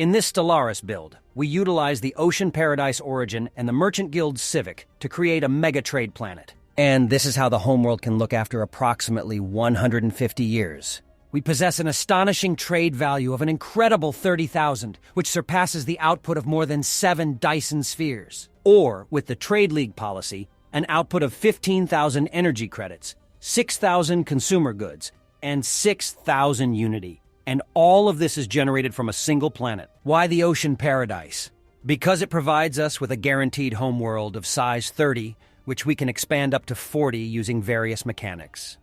In this Stellaris build, we utilize the Ocean Paradise Origin and the Merchant Guild Civic to create a mega trade planet. And this is how the homeworld can look after approximately 150 years. We possess an astonishing trade value of an incredible 30,000, which surpasses the output of more than 7 Dyson spheres. Or, with the Trade League policy, an output of 15,000 energy credits, 6,000 consumer goods, and 6,000 Unity. And all of this is generated from a single planet. Why the Ocean Paradise? Because it provides us with a guaranteed homeworld of size 30, which we can expand up to 40 using various mechanics.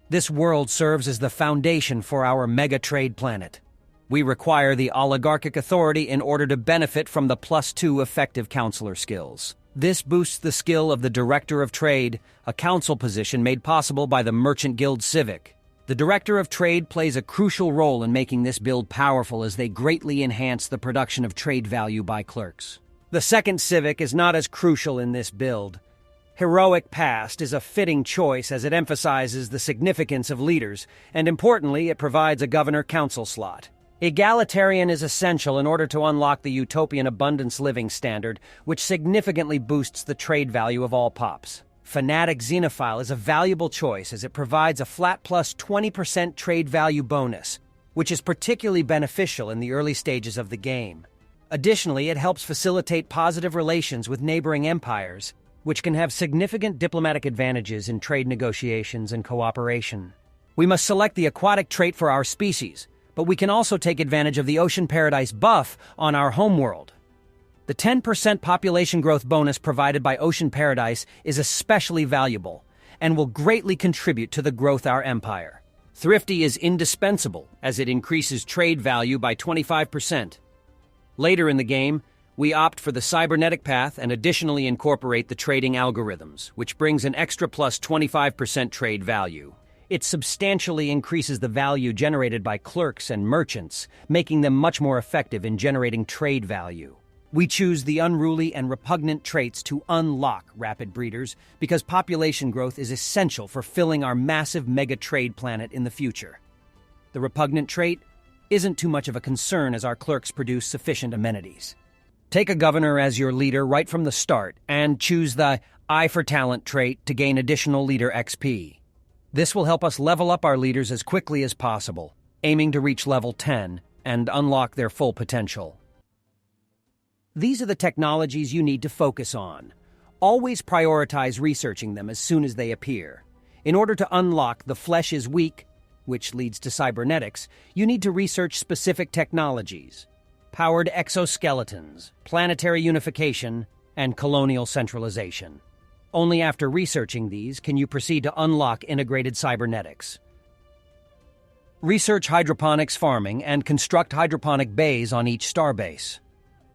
This world serves as the foundation for our mega trade planet. We require the oligarchic authority in order to benefit from the +2 effective counselor skills. This boosts the skill of the Director of Trade, a council position made possible by the Merchant Guild Civic. The Director of Trade plays a crucial role in making this build powerful as they greatly enhance the production of trade value by clerks. The second Civic is not as crucial in this build. Heroic Past is a fitting choice as it emphasizes the significance of leaders, and importantly, it provides a governor-council slot. Egalitarian is essential in order to unlock the utopian abundance living standard, which significantly boosts the trade value of all pops. Fanatic Xenophile is a valuable choice as it provides a flat plus 20% trade value bonus, which is particularly beneficial in the early stages of the game. Additionally, it helps facilitate positive relations with neighboring empires, which can have significant diplomatic advantages in trade negotiations and cooperation. We must select the aquatic trait for our species, but we can also take advantage of the Ocean Paradise buff on our homeworld. The 10% population growth bonus provided by Ocean Paradise is especially valuable and will greatly contribute to the growth of our empire. Thrifty is indispensable as it increases trade value by 25%. Later in the game, we opt for the cybernetic path and additionally incorporate the trading algorithms, which brings an extra plus 25% trade value. It substantially increases the value generated by clerks and merchants, making them much more effective in generating trade value. We choose the unruly and repugnant traits to unlock rapid breeders because population growth is essential for filling our massive mega trade planet in the future. The repugnant trait isn't too much of a concern as our clerks produce sufficient amenities. Take a governor as your leader right from the start and choose the Eye for Talent trait to gain additional leader XP. This will help us level up our leaders as quickly as possible, aiming to reach level 10 and unlock their full potential. These are the technologies you need to focus on. Always prioritize researching them as soon as they appear. In order to unlock the flesh is weak, which leads to cybernetics, you need to research specific technologies. Powered exoskeletons, planetary unification, and colonial centralization. Only after researching these can you proceed to unlock integrated cybernetics. Research hydroponics farming and construct hydroponic bays on each starbase.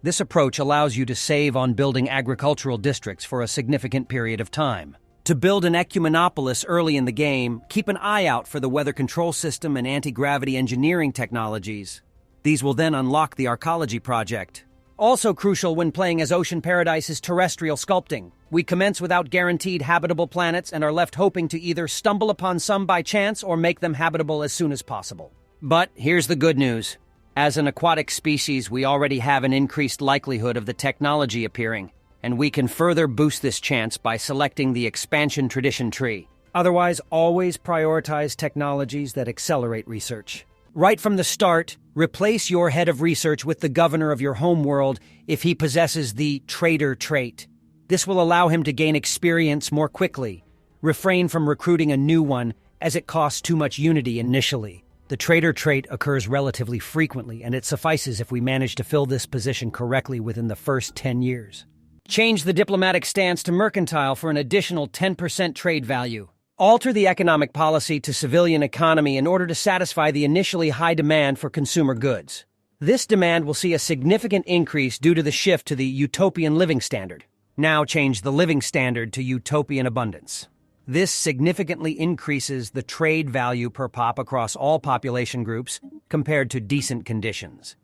This approach allows you to save on building agricultural districts for a significant period of time. To build an ecumenopolis early in the game, keep an eye out for the weather control system and anti-gravity engineering technologies. These will then unlock the Arcology project. Also crucial when playing as Ocean Paradise is terrestrial sculpting. We commence without guaranteed habitable planets and are left hoping to either stumble upon some by chance or make them habitable as soon as possible. But here's the good news. As an aquatic species, we already have an increased likelihood of the technology appearing, and we can further boost this chance by selecting the expansion tradition tree. Otherwise, always prioritize technologies that accelerate research. Right from the start, replace your head of research with the governor of your homeworld if he possesses the trader trait. This will allow him to gain experience more quickly. Refrain from recruiting a new one as it costs too much unity initially. The trader trait occurs relatively frequently, and it suffices if we manage to fill this position correctly within the first 10 years. Change the diplomatic stance to mercantile for an additional 10% trade value. Alter the economic policy to civilian economy in order to satisfy the initially high demand for consumer goods. This demand will see a significant increase due to the shift to the utopian living standard. Now change the living standard to utopian abundance. This significantly increases the trade value per pop across all population groups compared to decent conditions.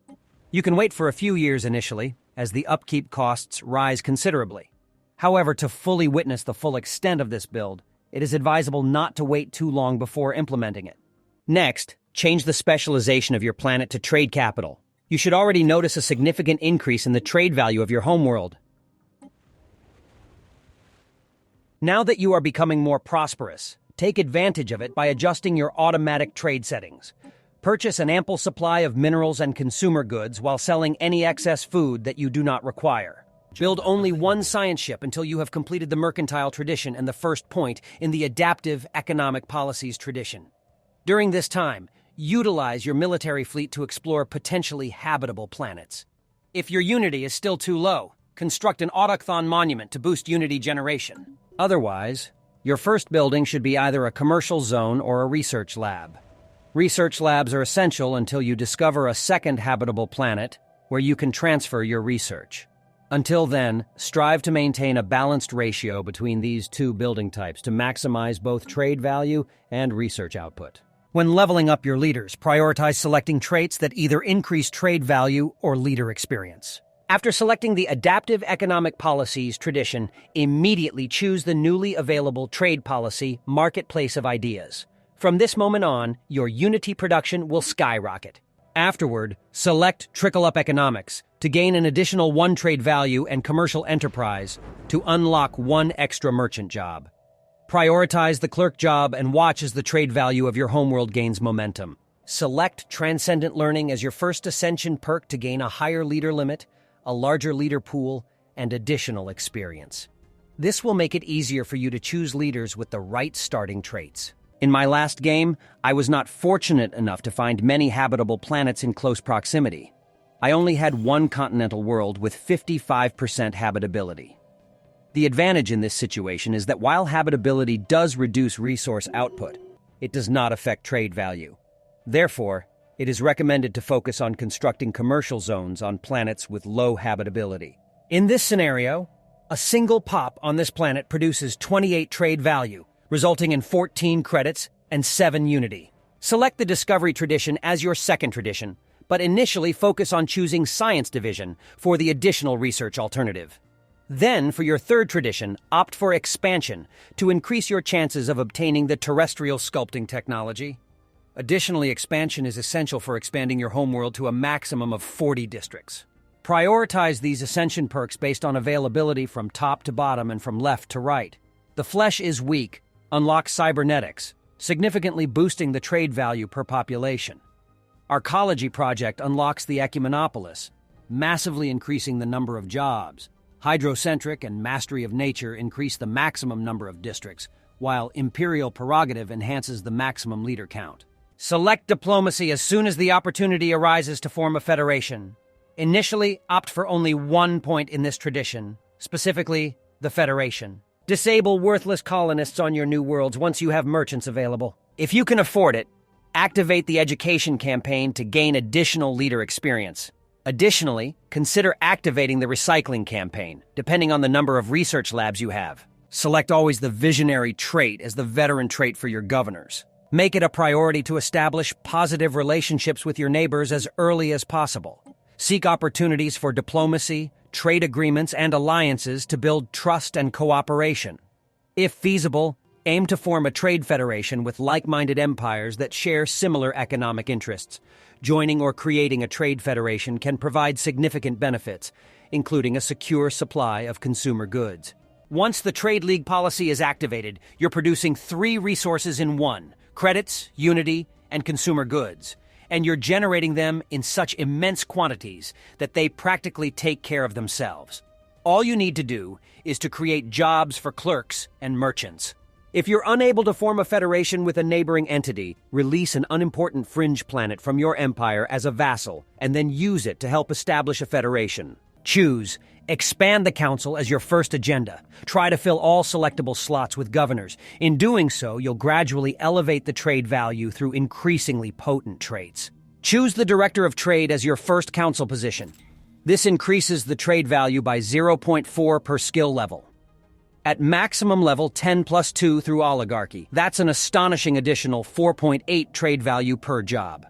You can wait for a few years initially, as the upkeep costs rise considerably. However, to fully witness the full extent of this build, it is advisable not to wait too long before implementing it. Next, change the specialization of your planet to trade capital. You should already notice a significant increase in the trade value of your homeworld. Now that you are becoming more prosperous, take advantage of it by adjusting your automatic trade settings. Purchase an ample supply of minerals and consumer goods while selling any excess food that you do not require. Build only one science ship until you have completed the mercantile tradition and the first point in the adaptive economic policies tradition. During this time, utilize your military fleet to explore potentially habitable planets. If your unity is still too low, construct an autochthon monument to boost unity generation. Otherwise, your first building should be either a commercial zone or a research lab. Research labs are essential until you discover a second habitable planet where you can transfer your research. Until then, strive to maintain a balanced ratio between these two building types to maximize both trade value and research output. When leveling up your leaders, prioritize selecting traits that either increase trade value or leader experience. After selecting the adaptive economic policies tradition, immediately choose the newly available trade policy marketplace of ideas. From this moment on, your unity production will skyrocket. Afterward, select trickle-up economics to gain an additional 1 trade value and commercial enterprise to unlock 1 extra merchant job. Prioritize the clerk job and watch as the trade value of your homeworld gains momentum. Select Transcendent Learning as your first ascension perk to gain a higher leader limit, a larger leader pool, and additional experience. This will make it easier for you to choose leaders with the right starting traits. In my last game, I was not fortunate enough to find many habitable planets in close proximity. I only had 1 continental world with 55% habitability. The advantage in this situation is that while habitability does reduce resource output, it does not affect trade value. Therefore, it is recommended to focus on constructing commercial zones on planets with low habitability. In this scenario, a single pop on this planet produces 28 trade value, resulting in 14 credits and 7 unity. Select the Discovery Tradition as your second tradition, but initially focus on choosing Science Division for the additional research alternative. Then, for your third tradition, opt for Expansion to increase your chances of obtaining the terrestrial sculpting technology. Additionally, Expansion is essential for expanding your homeworld to a maximum of 40 districts. Prioritize these Ascension perks based on availability from top to bottom and from left to right. The Flesh is Weak unlocks Cybernetics, significantly boosting the trade value per population. Arcology Project unlocks the Ecumenopolis, massively increasing the number of jobs. Hydrocentric and Mastery of Nature increase the maximum number of districts, while Imperial Prerogative enhances the maximum leader count. Select Diplomacy as soon as the opportunity arises to form a federation. Initially, opt for only 1 point in this tradition, specifically the Federation. Disable worthless colonists on your new worlds once you have merchants available. If you can afford it, activate the education campaign to gain additional leader experience. Additionally, consider activating the recycling campaign, depending on the number of research labs you have. Select always the visionary trait as the veteran trait for your governors. Make it a priority to establish positive relationships with your neighbors as early as possible. Seek opportunities for diplomacy, trade agreements, and alliances to build trust and cooperation. If feasible, aim to form a trade federation with like-minded empires that share similar economic interests. Joining or creating a trade federation can provide significant benefits, including a secure supply of consumer goods. Once the Trade League policy is activated, you're producing 3 resources in 1: credits, unity, and consumer goods. And you're generating them in such immense quantities that they practically take care of themselves. All you need to do is to create jobs for clerks and merchants. If you're unable to form a federation with a neighboring entity, release an unimportant fringe planet from your empire as a vassal, and then use it to help establish a federation. Choose Expand the council as your first agenda. Try to fill all selectable slots with governors. In doing so, you'll gradually elevate the trade value through increasingly potent traits. Choose the Director of Trade as your first council position. This increases the trade value by 0.4 per skill level. At maximum level 10 plus 2 through oligarchy, that's an astonishing additional 4.8 trade value per job.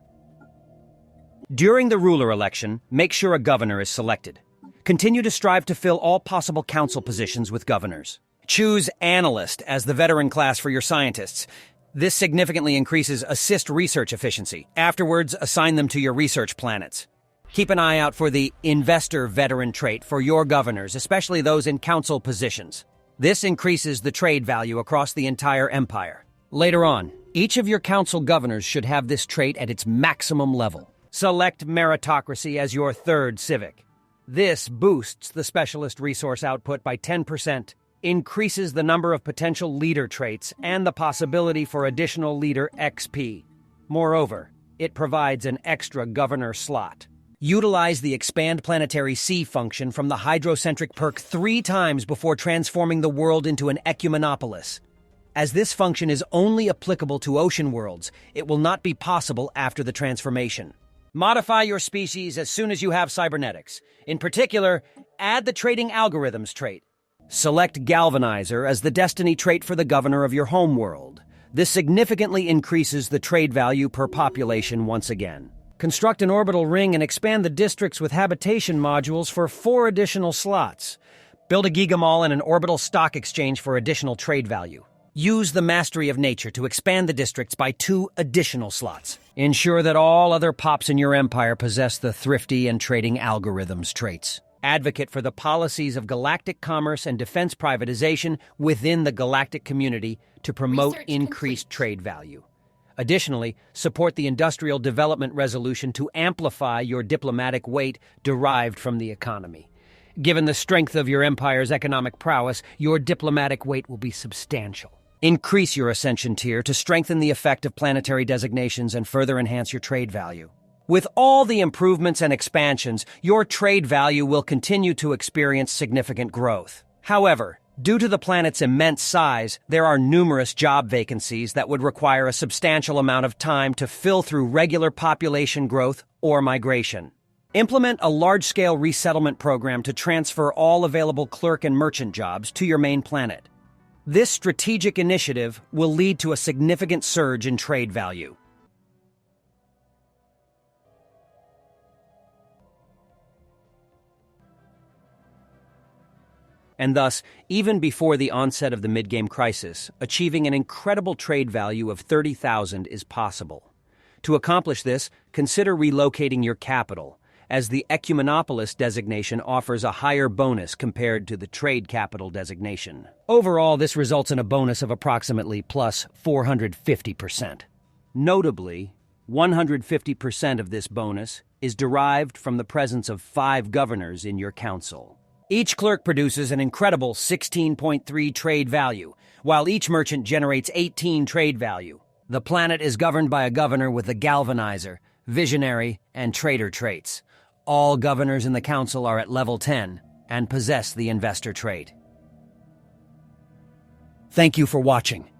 During the ruler election, make sure a governor is selected. Continue to strive to fill all possible council positions with governors. Choose Analyst as the veteran class for your scientists. This significantly increases assist research efficiency. Afterwards, assign them to your research planets. Keep an eye out for the Investor Veteran trait for your governors, especially those in council positions. This increases the trade value across the entire empire. Later on, each of your council governors should have this trait at its maximum level. Select Meritocracy as your third civic. This boosts the specialist resource output by 10%, increases the number of potential leader traits, and the possibility for additional leader XP. Moreover, it provides an extra governor slot. Utilize the Expand Planetary Sea function from the Hydrocentric perk 3 times before transforming the world into an ecumenopolis. As this function is only applicable to ocean worlds, it will not be possible after the transformation. Modify your species as soon as you have cybernetics. In particular, add the trading algorithms trait. Select Galvanizer as the destiny trait for the governor of your home world. This significantly increases the trade value per population once again. Construct an orbital ring and expand the districts with habitation modules for 4 additional slots. Build a gigamall and an orbital stock exchange for additional trade value. Use the Mastery of Nature to expand the districts by 2 additional slots. Ensure that all other pops in your empire possess the thrifty and trading algorithms traits. Advocate for the policies of galactic commerce and defense privatization within the galactic community to promote increased trade value. Additionally, support the Industrial Development Resolution to amplify your diplomatic weight derived from the economy. Given the strength of your empire's economic prowess, your diplomatic weight will be substantial. Increase your Ascension tier to strengthen the effect of planetary designations and further enhance your trade value. With all the improvements and expansions, your trade value will continue to experience significant growth. However, due to the planet's immense size, there are numerous job vacancies that would require a substantial amount of time to fill through regular population growth or migration. Implement a large-scale resettlement program to transfer all available clerk and merchant jobs to your main planet. This strategic initiative will lead to a significant surge in trade value. And thus, even before the onset of the mid-game crisis, achieving an incredible trade value of 30,000 is possible. To accomplish this, consider relocating your capital, as the Ecumenopolis designation offers a higher bonus compared to the Trade Capital designation. Overall, this results in a bonus of approximately plus 450%. Notably, 150% of this bonus is derived from the presence of 5 governors in your council. Each clerk produces an incredible 16.3 trade value, while each merchant generates 18 trade value. The planet is governed by a governor with the Galvanizer, Visionary, and Trader traits. All governors in the council are at level 10 and possess the Investor trait. Thank you for watching.